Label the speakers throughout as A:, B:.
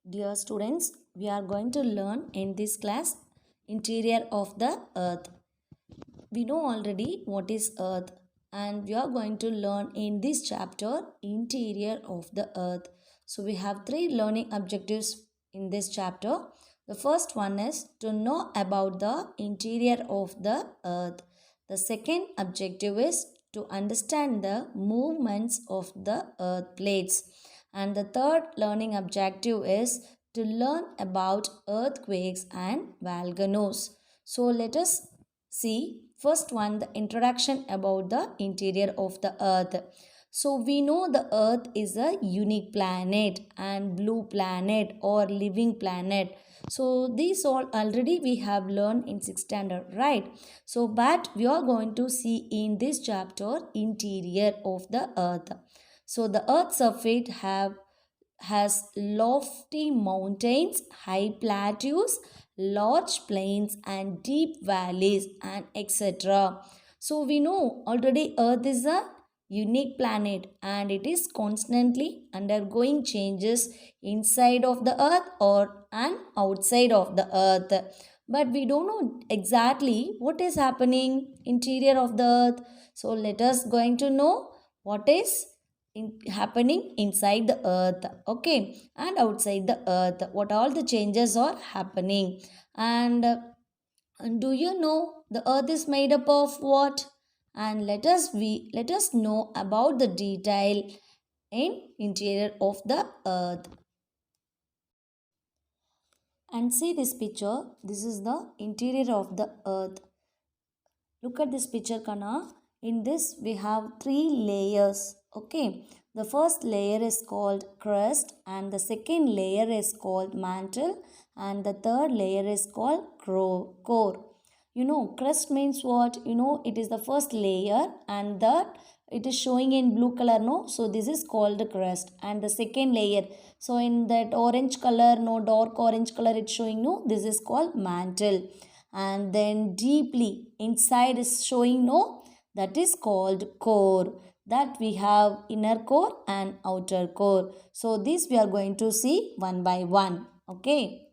A: Dear students, we are going to learn in this class interior of the earth. We know already what is earth and we are going to learn in this chapter interior of the earth. So we have three learning objectives in this chapter. The first one is to know about the interior of the earth. The second objective is to understand the movements of the earth plates. And the third learning objective is to learn about earthquakes and volcanoes. So let us see first one, the introduction about the interior of the earth. So we know the earth is a unique planet and blue planet or living planet. So these all already we have learned in 6th standard, right? So but we are going to see in this chapter interior of the earth. So the earth's surface has lofty mountains, high plateaus, large plains and deep valleys and etc. So we know already earth is a unique planet and it is constantly undergoing changes inside of the earth or and outside of the earth, but we don't know exactly what is happening interior of the earth. So let us going to know what is happening inside the earth, okay, and outside the earth, what all the changes are happening. And do you know the earth is made up of what? And let us know about the detail in interior of the earth. And see this picture, this is the interior of the earth. Look at this picture, Kana. In this, we have three layers. Okay. The first layer is called crust, and the second layer is called mantle, and the third layer is called core. You know, crust means what? You know, it is the first layer, and that it is showing in blue color, no? So this is called the crust. And the second layer, so in that orange color, no, dark orange color, it's showing, no, this is called mantle. And then deeply inside is showing, no, that is called core. That we have inner core and outer core. So this we are going to see one by one. Okay.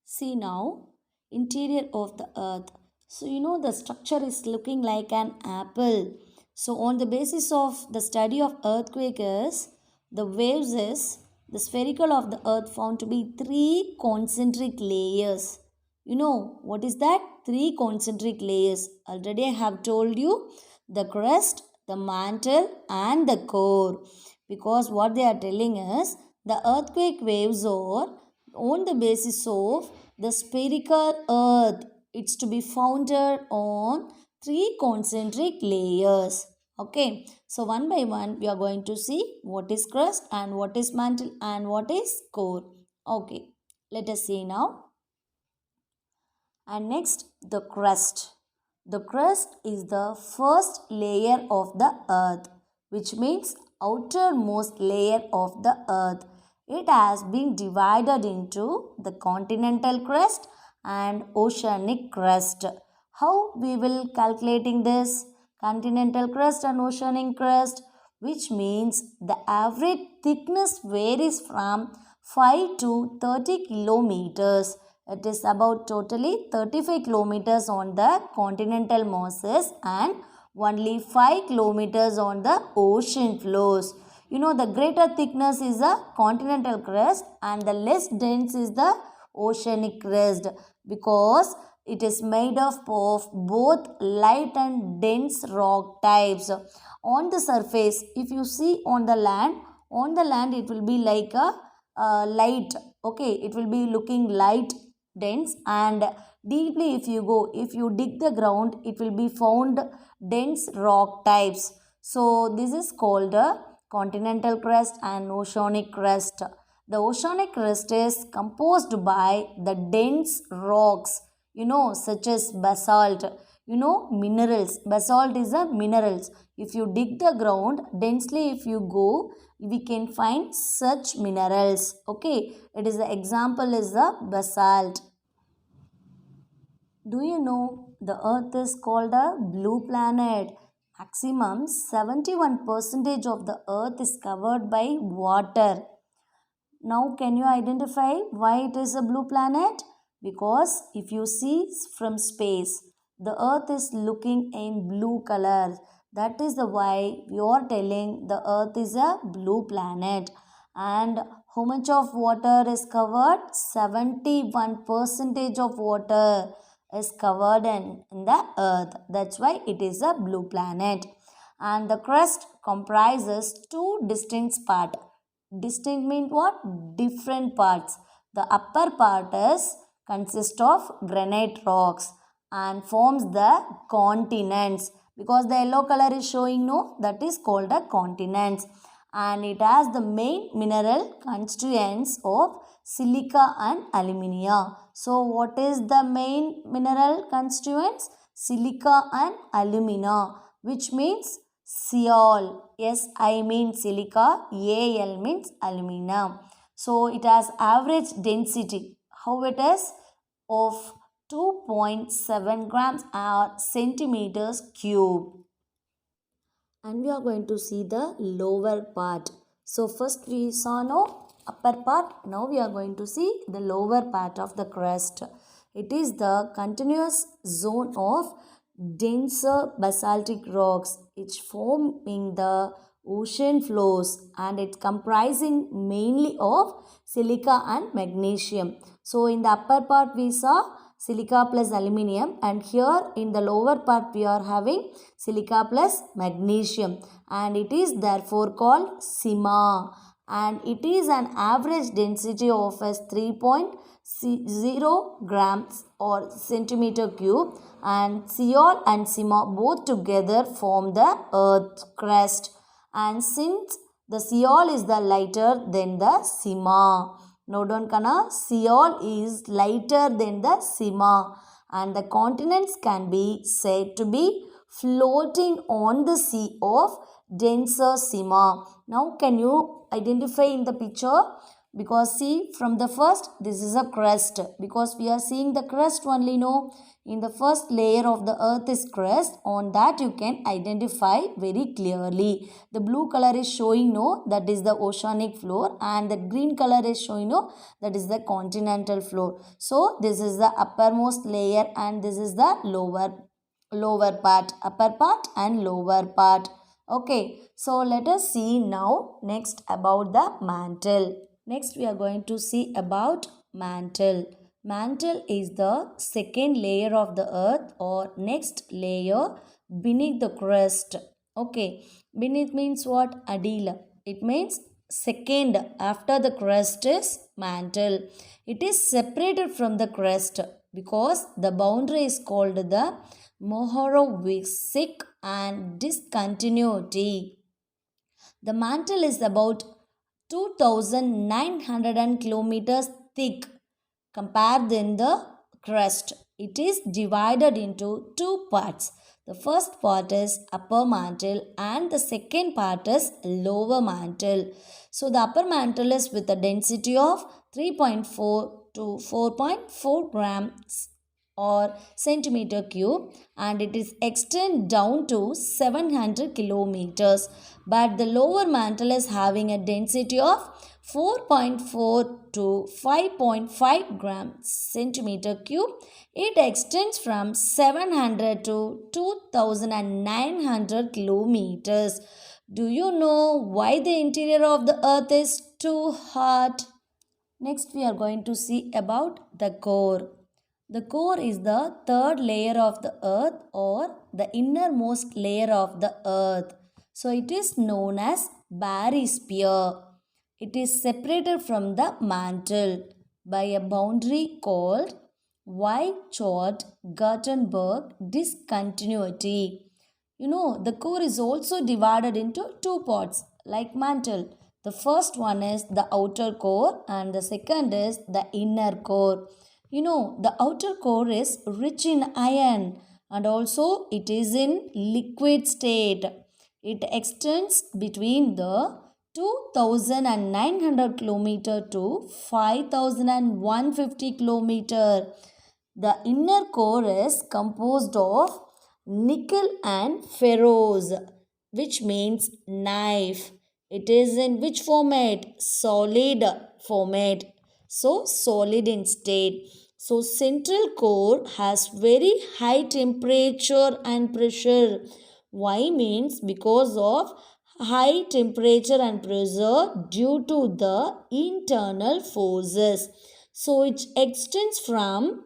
A: See now, interior of the earth. So you know the structure is looking like an apple. So on the basis of the study of earthquake is the waves is the spherical of the earth found to be three concentric layers. You know what is that? Three concentric layers. Already I have told you the crust, the mantle and the core. Because what they are telling is the earthquake waves are on the basis of the spherical earth. It's to be founded on three concentric layers. Okay, so one by one we are going to see what is crust and what is mantle and what is core. Okay, let us see now. And next, the crust. The crust is the first layer of the earth, which means outermost layer of the earth. It has been divided into the continental crust and oceanic crust. How we will calculating this? Continental crust and oceanic crust, which means the average thickness varies from 5 to 30 kilometers. It is about totally 35 kilometers on the continental masses and only 5 kilometers on the ocean floors. You know, the greater thickness is the continental crust and the less dense is the oceanic crust, because it is made up of both light and dense rock types. On the surface, if you see on the land it will be like a light, okay, it will be looking light, dense, and deeply if you dig the ground, it will be found dense rock types. So this is called a continental crust and oceanic crust. The oceanic crust is composed by the dense rocks, you know, such as basalt, you know, minerals. Basalt is a minerals. If you dig the ground densely, if you go, we can find such minerals. Okay, it is the example is the basalt. Do you know the earth is called a blue planet? Maximum 71% of the earth is covered by water. Now, can you identify why it is a blue planet? Because if you see from space, the earth is looking in blue color. That is the why we are telling the earth is a blue planet. And how much of water is covered? 71 percentage of water is covered in the earth. That's why it is a blue planet. And the crust comprises two distinct parts. Distinct means what? Different parts. The upper part is consists of granite rocks and forms the continents, because the yellow color is showing, no, that is called a continents, and it has the main mineral constituents of silica and alumina. So what is the main mineral constituents? Silica and alumina, which means Siol. Yes, I mean silica. Al means alumina. So it has average density. How it is? Of 2.7 grams or centimeters cube. And we are going to see the lower part. So first we saw no upper part. Now we are going to see the lower part of the crust. It is the continuous zone of denser basaltic rocks which forming the ocean floors, and it's comprising mainly of silica and magnesium. So in the upper part we saw silica plus aluminium, and here in the lower part we are having silica plus magnesium, and it is therefore called Sima, and it is an average density of as 3.0 grams or centimeter cube, and Siol and Sima both together form the earth crust, and since the Siol is the lighter than the Sima. Note down Kana, Siol is lighter than the Sima, and the continents can be said to be floating on the sea of denser Sima. Now can you identify in the picture? Because see, from the first, this is a crust, because we are seeing the crust only, no. In the first layer of the earth is crust, on that you can identify very clearly. The blue color is showing, no, that is the oceanic floor, and the green color is showing, no, that is the continental floor. So this is the uppermost layer and this is the lower part, upper part and lower part. Okay, so let us see now next about the mantle. Next we are going to see about mantle. Mantle is the second layer of the earth or next layer beneath the crust. Okay, beneath means what? Adila. It means second after the crust is mantle. It is separated from the crust because the boundary is called the Mohorovičić and discontinuity. The mantle is about 2,900 kilometers thick compared than the crust. It is divided into two parts. The first part is upper mantle and the second part is lower mantle. So the upper mantle is with a density of 3.4 to 4.4 grams or centimeter cube, and it is extend down to 700 kilometers, but the lower mantle is having a density of 4.4 to 5.5 grams centimeter cube. It extends from 700 to 2900 kilometers. Do you know why the interior of the earth is too hot? Next we are going to see about the core. The core is the third layer of the earth or the innermost layer of the earth. So it is known as barysphere. It is separated from the mantle by a boundary called Weizsäcker-Gutenberg discontinuity. You know, the core is also divided into two parts like mantle. The first one is the outer core and the second is the inner core. You know, the outer core is rich in iron and also it is in liquid state. It extends between the 2,900 kilometer to 5,150 kilometer. The inner core is composed of nickel and ferrous, which means knife. It is in which format? Solid format. So solid in state. So central core has very high temperature and pressure. Why means because of high temperature and pressure due to the internal forces. So it extends from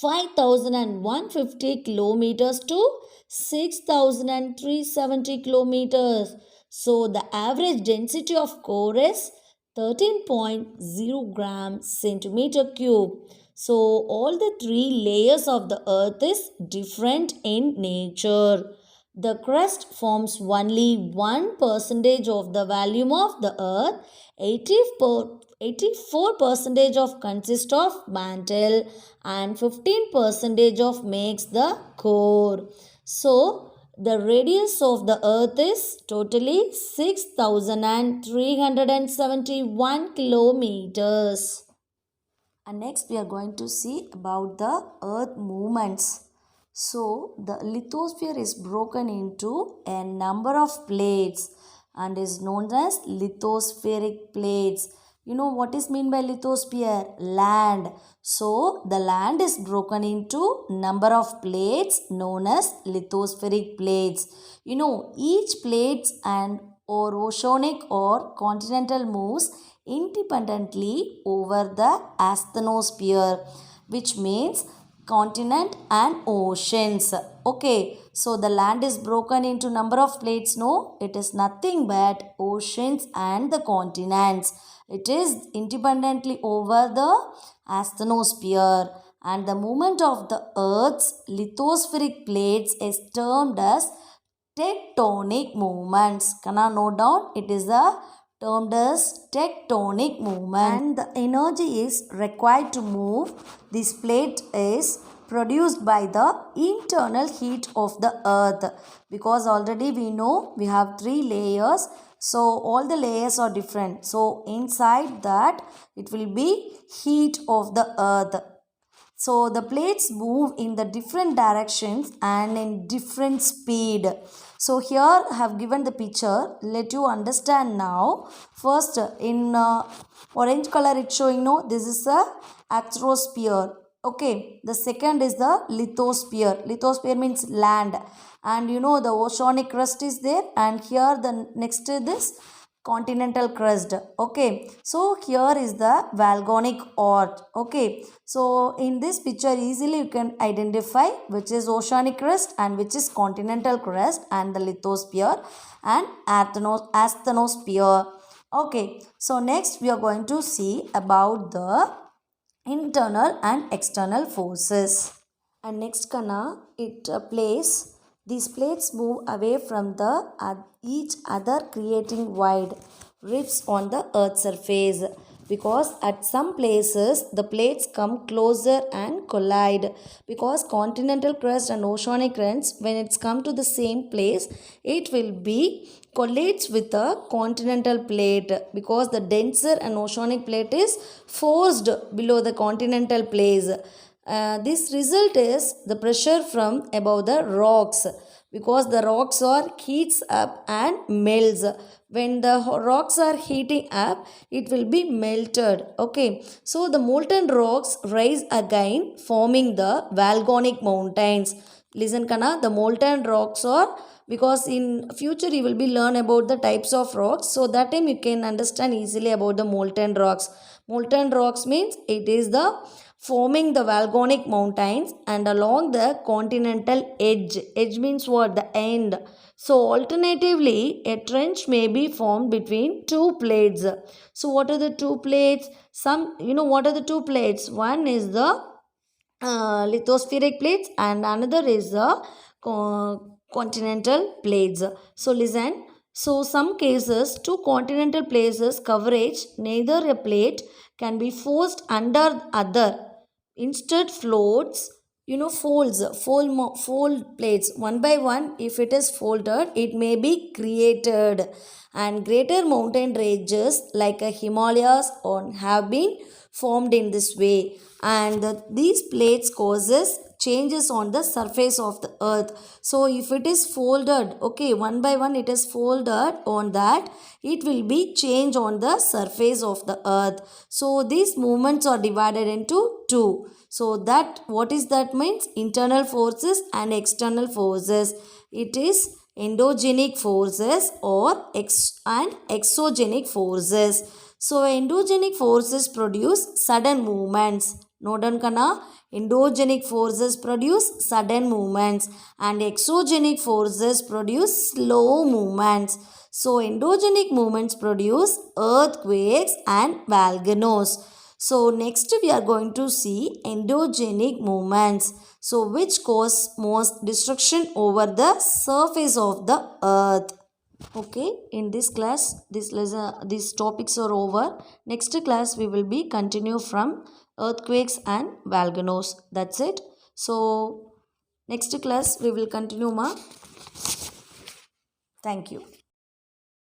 A: 5150 kilometers to 6370 kilometers. So the average density of core is 13.0 grams centimeter cube. So all the three layers of the earth is different in nature. The crust forms only 1% of the volume of the earth. 84% of consists of mantle and 15% of makes the core. So the radius of the earth is totally 6371 kilometers. And next we are going to see about the earth movements. So the lithosphere is broken into a number of plates and is known as lithospheric plates. You know what is meant by lithosphere? Land. So the land is broken into number of plates known as lithospheric plates. You know each plates and or oceanic or continental moves independently over the asthenosphere, which means continent and oceans. Okay, so the land is broken into number of plates. No, it is nothing but oceans and the continents. It is independently over the asthenosphere, and the movement of the earth's lithospheric plates is termed as tectonic movements. Can I note down? It is termed as tectonic movement, and the energy is required to move this plate is produced by the internal heat of the earth, because already we know we have three layers, so all the layers are different. So inside that it will be heat of the earth. So the plates move in the different directions and in different speed. So here I have given the picture. Let you understand now. First in orange color it's showing, no, this is a astrosphere. Okay, the second is the lithosphere. Lithosphere means land, and you know the oceanic crust is there, and here the next is this continental crust. Okay, so here is the volcanic arch. Okay, so in this picture easily you can identify which is oceanic crust and which is continental crust and the lithosphere and asthenosphere. Okay, so next we are going to see about the internal and external forces. And next Kana, it plays these plates move away from the each other, creating wide rifts on the earth's surface, because at some places the plates come closer and collide, because continental crust and oceanic crust, when it's come to the same place, it will be collides with the continental plate, because the denser and oceanic plate is forced below the continental place. This result is the pressure from above the rocks, because the rocks are heats up and melts. When the rocks are heating up, it will be melted. Okay, so the molten rocks rise again, forming the volcanic mountains. Listen Kana, the molten rocks are, because in future you will be learn about the types of rocks, so that time you can understand easily about the molten rocks. Molten rocks means it is the forming the volcanic mountains and along the continental edge. Edge means what? The end. So alternatively, a trench may be formed between two plates. So what are the two plates? Some, you know what are the two plates? One is the lithospheric plates and another is the continental plates. So listen. So some cases, two continental places coverage, neither a plate can be forced under other. Instead floats, you know, fold plates one by one. If it is folded, it may be created, and greater mountain ranges like a Himalayas or have been formed in this way, and these plates causes changes on the surface of the earth. So if it is folded, okay, one by one it is folded on that, it will be change on the surface of the earth. So these movements are divided into two. So that, what is that means? Internal forces and external forces. It is endogenic forces or exogenic forces. So endogenic forces produce sudden movements. Nodan kana, endogenic forces produce sudden movements and exogenic forces produce slow movements. So endogenic movements produce earthquakes and volcanoes. So next we are going to see endogenic movements. So which cause most destruction over the surface of the earth. Okay, in this class, these topics are over. Next class we will be continue from earthquakes and volcanoes. That's it. So next class we will continue, ma. Thank you.